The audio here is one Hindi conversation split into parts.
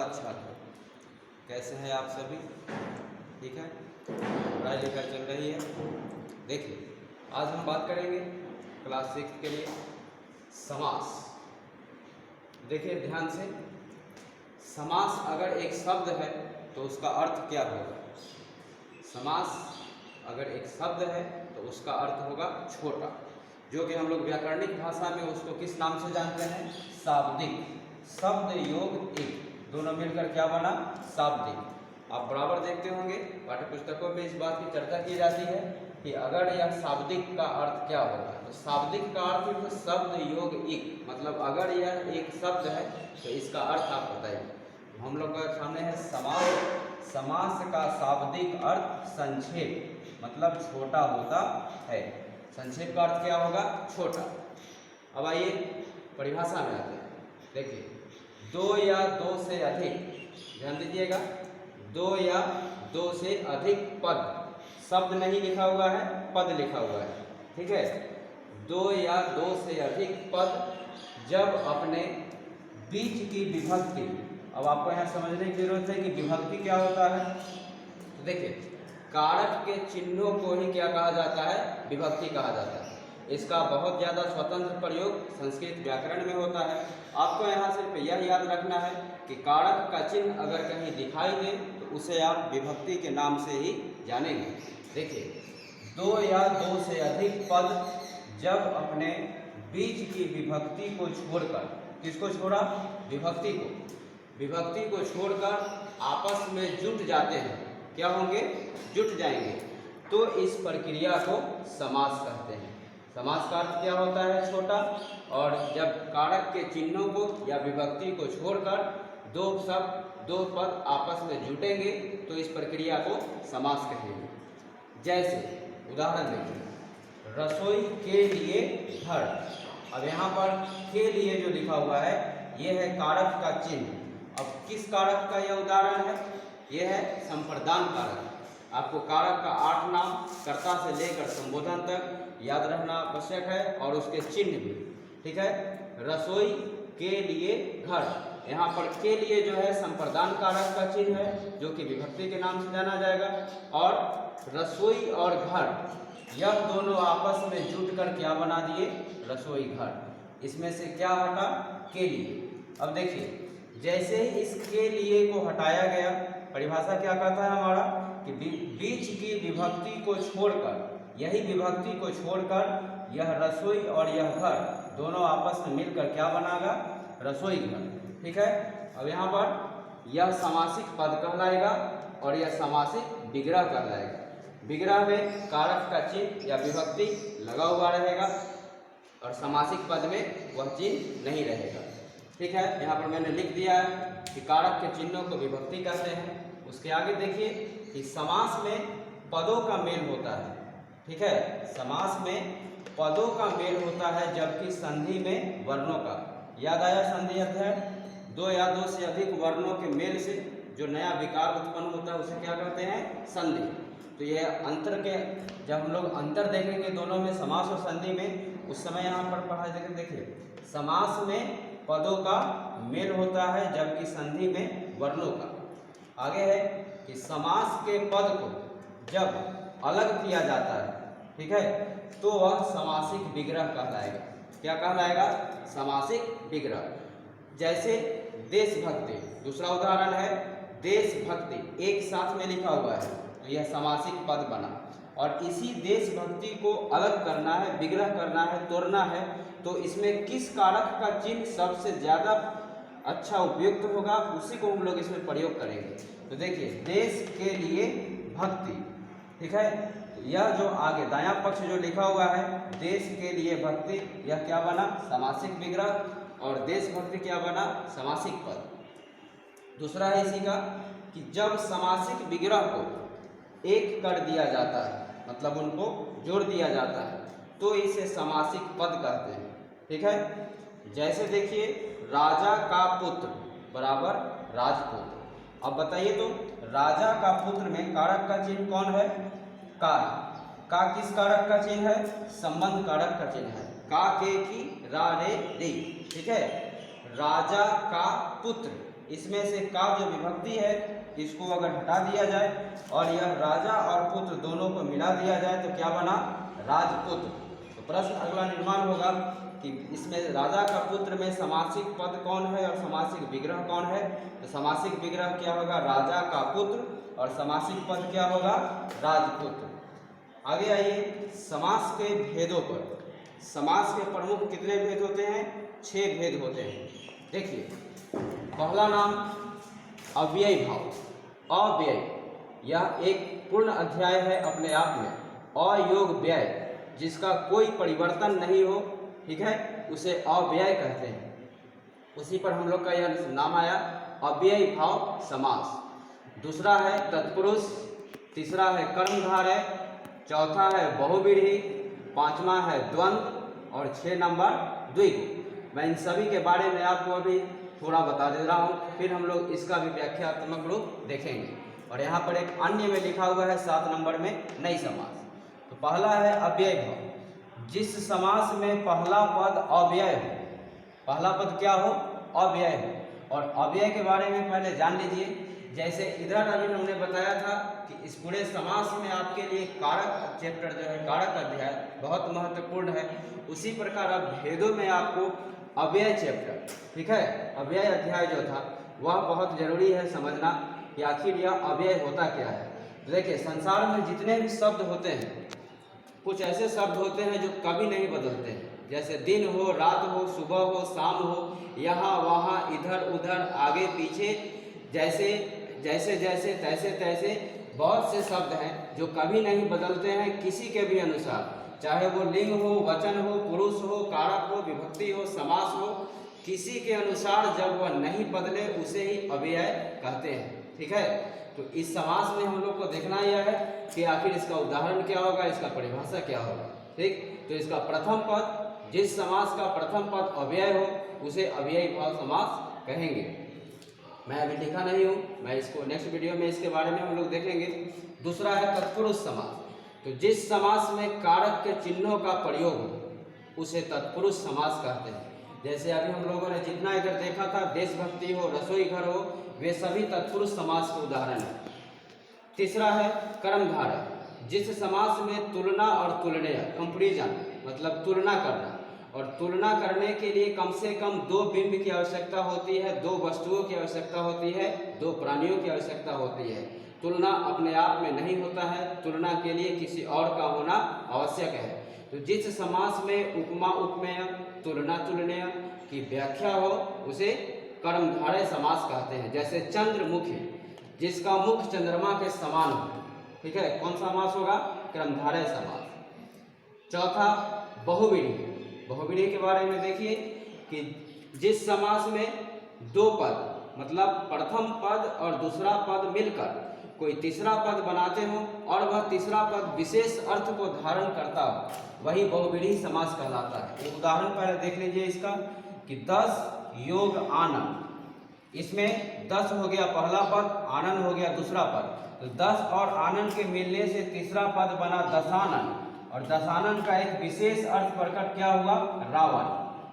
नमस्कार छात्र, कैसे हैं आप सभी? ठीक है, पढ़ाई लिखाई चल रही है। देखिए, आज हम बात करेंगे क्लास 6 के लिए समास। देखिए ध्यान से, समास अगर एक शब्द है तो उसका अर्थ क्या होगा? समास अगर एक शब्द है तो उसका अर्थ होगा छोटा, जो कि हम लोग व्याकरणिक भाषा में उसको किस नाम से जानते हैं? शाब्दिक। शब्द योग एक, दोनों मिलकर क्या बना? शाब्दिक। आप बराबर देखते होंगे पाठ्य पुस्तकों में इस बात की चर्चा की जाती है कि अगर यह शाब्दिक का अर्थ क्या होगा, तो शाब्दिक का अर्थ तो शब्द योग एक, मतलब अगर यह एक शब्द है तो इसका अर्थ आप बताइए। हम लोग के सामने है समास। समास का शाब्दिक अर्थ संक्षेप, मतलब छोटा होता है। संक्षेप का अर्थ क्या होगा? छोटा। अब आइए परिभाषा में आते हैं। देखिए, दो या दो से अधिक, ध्यान दीजिएगा, दो या दो से अधिक पद, शब्द नहीं लिखा हुआ है, पद लिखा हुआ है, ठीक है। दो या दो से अधिक पद जब अपने बीच की विभक्ति, अब आपको यहाँ समझने की जरूरत है कि विभक्ति क्या होता है। तो देखिए, कारक के चिन्हों को ही क्या कहा जाता है? विभक्ति कहा जाता है। इसका बहुत ज़्यादा स्वतंत्र प्रयोग संस्कृत व्याकरण में होता है। आपको यहाँ सिर्फ यह याद रखना है कि कारक का चिन्ह अगर कहीं दिखाई दे तो उसे आप विभक्ति के नाम से ही जानेंगे। देखिए, दो या दो से अधिक पद जब अपने बीच की विभक्ति को छोड़कर, किसको छोड़ा? विभक्ति को। विभक्ति को छोड़कर आपस में जुट जाते हैं, क्या होंगे? जुट जाएंगे, तो इस प्रक्रिया को समास कहते हैं। समास का अर्थ क्या होता है? छोटा। और जब कारक के चिन्हों को या विभक्ति को छोड़कर दो शब्द, दो पद आपस में जुटेंगे तो इस प्रक्रिया को समास कहेंगे। जैसे उदाहरण देखिए, रसोई के लिए घर। अब यहाँ पर के लिए जो लिखा हुआ है यह है कारक का चिन्ह। अब किस कारक का यह उदाहरण है? यह है संप्रदान कारक। आपको कारक का 8 नाम, कर्ता से लेकर संबोधन तक याद रहना आवश्यक है, और उसके चिन्ह भी, ठीक है। रसोई के लिए घर, यहाँ पर के लिए जो है संप्रदान कारक का चिन्ह है, जो कि विभक्ति के नाम से जाना जाएगा। और रसोई और घर, यह दोनों आपस में जुटकर क्या बना दिए? रसोई घर। इसमें से क्या हटा? के लिए। अब देखिए, जैसे ही इस के लिए को हटाया गया, परिभाषा क्या कहता है हमारा कि बीच की विभक्ति को छोड़कर, यही विभक्ति को छोड़कर यह रसोई और यह घर दोनों आपस में मिलकर क्या बनाएगा? रसोई घर, ठीक है। अब यहाँ पर यह समासिक पद कहलाएगा और यह समासिक विग्रह कहलाएगा। विग्रह में कारक का चिन्ह या विभक्ति लगा हुआ रहेगा और समासिक पद में वह चिन्ह नहीं रहेगा, ठीक है। यहाँ पर मैंने लिख दिया है कि कारक के चिन्हों को विभक्ति कहते हैं। उसके आगे देखिए कि समास में पदों का मेल होता है, ठीक है। समास में पदों का मेल होता है, जबकि संधि में वर्णों का। याद आया संधि अध्याय? दो या दो से अधिक वर्णों के मेल से जो नया विकार उत्पन्न होता है उसे क्या कहते हैं? संधि। तो यह अंतर के, जब हम लोग अंतर देखेंगे दोनों में, समास और संधि में, उस समय यहाँ पर पढ़ा जाएगा। देखिए, समास में पदों का मेल होता है, जबकि संधि में वर्णों का। आगे है कि समास के पद को जब अलग किया जाता है, ठीक है, तो वह समासिक विग्रह कहलाएगा। क्या कहलाएगा? समासिक विग्रह। जैसे देशभक्ति, दूसरा उदाहरण है देशभक्ति, एक साथ में लिखा हुआ है तो यह समासिक पद बना। और इसी देशभक्ति को अलग करना है, विग्रह करना है, तोड़ना है, तो इसमें किस कारक का चिन्ह सबसे ज़्यादा अच्छा उपयुक्त होगा, उसी को हम लोग इसमें प्रयोग करेंगे। तो देखिए, देश के लिए भक्ति, ठीक है। यह जो आगे दायां पक्ष जो लिखा हुआ है देश के लिए भक्ति, यह क्या बना? समासिक विग्रह। और देशभक्ति क्या बना? समासिक पद। दूसरा है इसी का कि जब समासिक विग्रह को एक कर दिया जाता है, मतलब उनको जोड़ दिया जाता है, तो इसे समासिक पद कहते हैं, ठीक है। जैसे देखिए, राजा का पुत्र बराबर राजपुत्र। अब बताइए तो राजा का पुत्र में कारक का चिन्ह कौन है? का किस कारक का चिन्ह है? संबंध कारक का चिन्ह है। का, के, की, रा, रे, रे, ठीक है। राजा का पुत्र, इसमें से का जो विभक्ति है इसको अगर हटा दिया जाए और यह राजा और पुत्र दोनों को मिला दिया जाए तो क्या बना? राजपुत्र। तो प्रश्न अगला निर्माण होगा कि इसमें राजा का पुत्र में समासिक पद कौन है और समासिक विग्रह कौन है? तो समासिक विग्रह क्या होगा? राजा का पुत्र। और समासिक पद क्या होगा? राजपुत्र। आगे आइए समास के भेदों पर। समास के प्रमुख कितने भेद होते हैं? 6 भेद होते हैं। देखिए, पहला नाम अव्ययी भाव। अव्यय यह एक पूर्ण अध्याय है अपने आप में। अयोग व्यय जिसका कोई परिवर्तन नहीं हो, ठीक है, उसे अव्यय कहते हैं। उसी पर हम लोग का यह नाम आया अव्ययी भाव समास। दूसरा है तत्पुरुष, तीसरा है कर्मधारय, चौथा है बहुव्रीहि, पांचवा है द्वंद्व और 6 नंबर द्विगु। मैं इन सभी के बारे में आपको अभी थोड़ा बता दे रहा हूँ, फिर हम लोग इसका भी व्याख्यात्मक रूप देखेंगे। और यहाँ पर एक अन्य में लिखा हुआ है 7 नंबर में नई समास। तो पहला है अव्यय भाव। जिस समास में पहला पद अव्यय हो, पहला पद क्या हो? अव्यय हो। और अव्यय के बारे में पहले जान लीजिए। जैसे इधर अभी हमने बताया था कि इस पूरे समास में आपके लिए कारक चैप्टर जो है, कारक अध्याय बहुत महत्वपूर्ण है। उसी प्रकार अब भेदों में आपको अव्यय चैप्टर, ठीक है, अव्यय अध्याय जो था वह बहुत जरूरी है समझना कि आखिर यह अव्यय होता क्या है। तो देखिए, संसार में जितने भी शब्द होते हैं, कुछ ऐसे शब्द होते हैं जो कभी नहीं बदलते हैं। जैसे दिन हो, रात हो, सुबह हो, शाम हो, यहाँ वहाँ, इधर उधर, आगे पीछे, जैसे जैसे जैसे, तैसे तैसे, बहुत से शब्द हैं जो कभी नहीं बदलते हैं किसी के भी अनुसार। चाहे वो लिंग हो, वचन हो, पुरुष हो, कारक हो, विभक्ति हो, समास हो, किसी के अनुसार जब वह नहीं बदले उसे ही अव्यय कहते हैं, ठीक है। तो इस समास में हम लोग को देखना यह है कि आखिर इसका उदाहरण क्या होगा, इसका परिभाषा क्या होगा, ठीक। तो इसका प्रथम पद, जिस समास का प्रथम पद अव्यय हो उसे अव्ययी भाव समास कहेंगे। मैं अभी लिखा नहीं हूँ, मैं इसको नेक्स्ट वीडियो में इसके बारे में हम लोग देखेंगे। दूसरा है तत्पुरुष समास। तो जिस समास में कारक के चिन्हों का प्रयोग हो उसे तत्पुरुष समास कहते हैं। जैसे अभी हम लोगों ने जितना इधर देखा था, देशभक्ति हो, रसोई घर हो, वे सभी तत्पुरुष समास के उदाहरण हैं। तीसरा है कर्मधारय। जिस समास में तुलना और तुलनीय, कंपैरिजन मतलब तुलना करना, और तुलना करने के लिए कम से कम 2 बिंब की आवश्यकता होती है, 2 वस्तुओं की आवश्यकता होती है, 2 प्राणियों की आवश्यकता होती है। तुलना अपने आप में नहीं होता है, तुलना के लिए किसी और का होना आवश्यक है। तो जिस समास में उपमा उपमेय, तुलना तुलनीय की व्याख्या हो उसे कर्मधारय समास कहते हैं। जैसे चंद्रमुखी, जिसका मुख चंद्रमा के समान हो, ठीक है, कौन सा समास होगा? कर्मधारय समास। चौथा बहुव्रीहि। बहुव्रीहि के बारे में देखिए कि जिस समास में 2 पद मतलब प्रथम पद और दूसरा पद मिलकर कोई तीसरा पद बनाते हो और वह तीसरा पद विशेष अर्थ को धारण करता हो, वही बहुव्रीहि समास कहलाता है। एक उदाहरण पहले देख लीजिए इसका कि 10 योग आनंद। इसमें 10 हो गया पहला पद, आनंद हो गया दूसरा पद। तो 10 और आनंद के मिलने से तीसरा पद बना दशानन, और दशानन का एक विशेष अर्थ प्रकट क्या हुआ? रावण।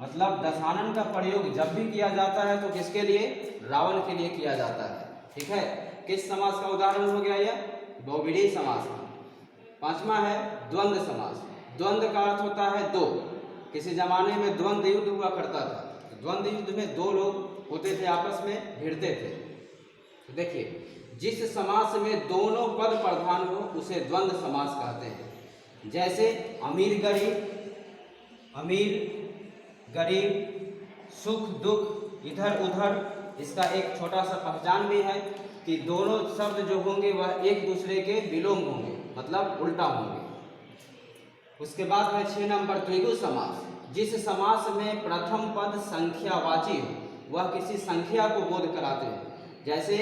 मतलब दशानन का प्रयोग जब भी किया जाता है तो किसके लिए? रावण के लिए किया जाता है, ठीक है। किस समास का उदाहरण हो गया यह? बहुव्रीहि समास। पांचवा है द्वंद्व समास। द्वंद्व का अर्थ होता है 2। किसी जमाने में द्वंद्व युद्ध हुआ करता था, तो द्वंद्व युद्ध में 2 लोग होते थे, आपस में भिड़ते थे। तो देखिए, जिस समास में दोनों पद प्रधान हो उसे द्वंद्व समास कहते हैं। जैसे अमीर गरीब, सुख दुख, इधर उधर। इसका एक छोटा सा पहचान भी है कि दोनों शब्द जो होंगे वह एक दूसरे के विलोम होंगे, मतलब उल्टा होंगे। उसके बाद में 6 नंबर द्विगु समास। जिस समास में प्रथम पद संख्यावाची हो, वह किसी संख्या को बोध कराते हैं। जैसे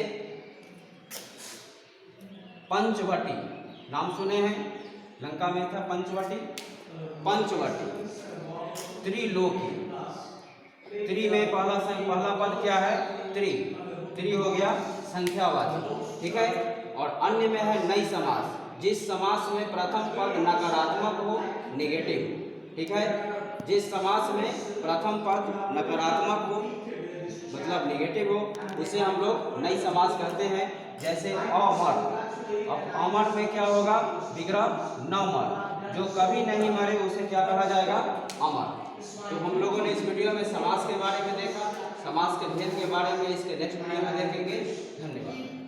पंचवटी, नाम सुने हैं, लंका में था पंचवटी। त्रिलोकी, त्रि में पहला पद क्या है? त्रि हो गया संख्यावाची, ठीक है। और अन्य में है नई समास। जिस समास में प्रथम पद नकारात्मक हो, नेगेटिव, ठीक है। जिस समास में प्रथम पद नकारात्मक हो, मतलब निगेटिव हो, उसे हम लोग नई समास कहते हैं। जैसे अमर, अब अमर में क्या होगा, विग्रह न मर, जो कभी नहीं मरे उसे क्या कहा जाएगा, अमर। तो हम लोगों ने इस वीडियो में समास के बारे में देखा, समास के भेद के बारे में इसके नेक्स्ट वीडियो में देखेंगे। धन्यवाद।